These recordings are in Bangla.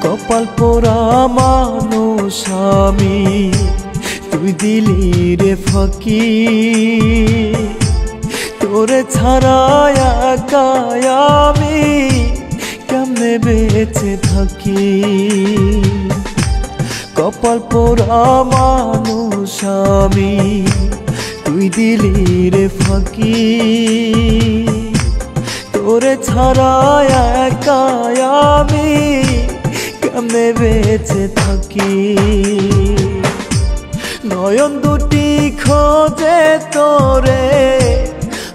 কপাল পোড়া মানুষ আমি, তুই দিলি রে ফাঁকি। তোরে ছাড়া একা আমি কেমনে বেঁচে থাকি। কপাল পোড়া মানুষ আমি, তুই দিলি রে ফাঁকি। তোরে ছাড়া একা আমি কেমনে বেঁচে থাকি। নয়ন দুটি খোঁজে তোরে,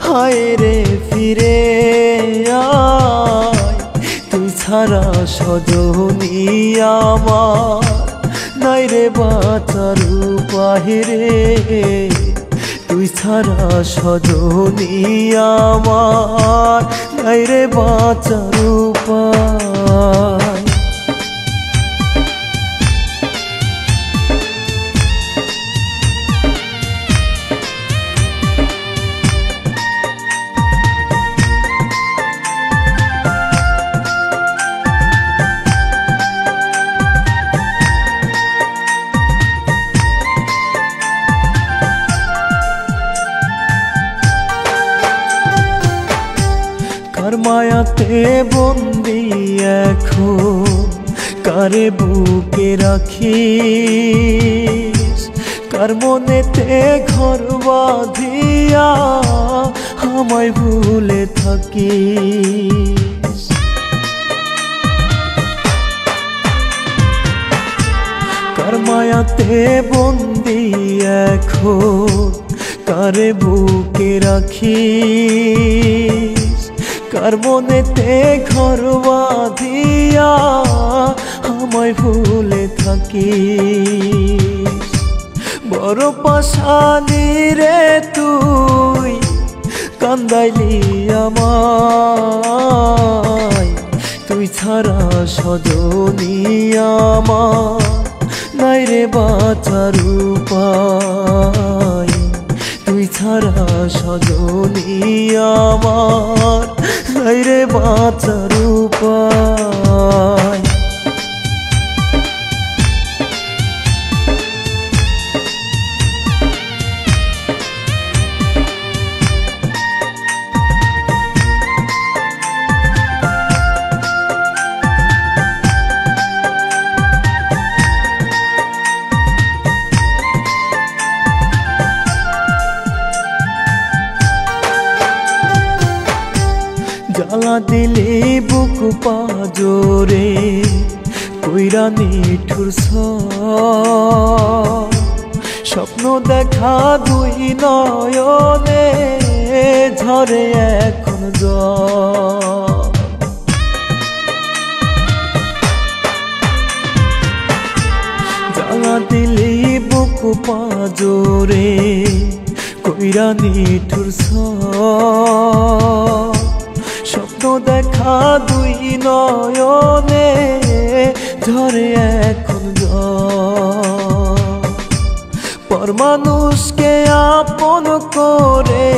হায় রে ফিরে আয়। তুই ছাড়া সজনী আমার নাই রে বাঁচার উপায় রে। তুই ছাড়া সজনী আমার নাই রে বাঁচার উপায়। কার মায়াতে বন্দি এখন, কারে বুকে রাখিস। কার মনেতে ঘর বাঁধিয়া আমায় ভুলে থাকিস। কার মায়াতে বন্দি এখন, কারে বুকে রাখিস। কার মনেতে ঘর বাঁধিয়া আমায় ভুলে থাকিস। বড় পাশানি রে তুই কান্দাইলি আমায়। তুই ছাড়া সজনী আমার নাই রে বাঁচার উপায়। তুই ছাড়া সজনী আমার নাই রে বাঁচার উপায়। জ্বালা দিলি বুক পাজরে কইরা নিঠুর স্বপ্ন দেখা দুই নয়নে ঝরে এখন জল। জ্বালা দিলি বুক পাজরে কইরা নিঠুর স্বপ্ন দেখা দুই নয়নে ঝরে এখন জল। পর মানুষকে আপন করে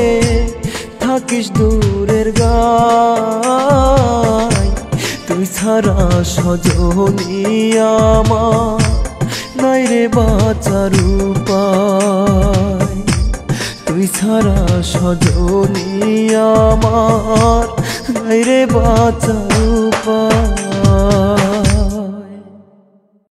থাকিস দূরের গায়। তুই ছাড়া সজনী আমার নাই রে বাঁচার উপায়। তুই ছাড়া সজনী আমার নাই রে বাঁচার উপায়।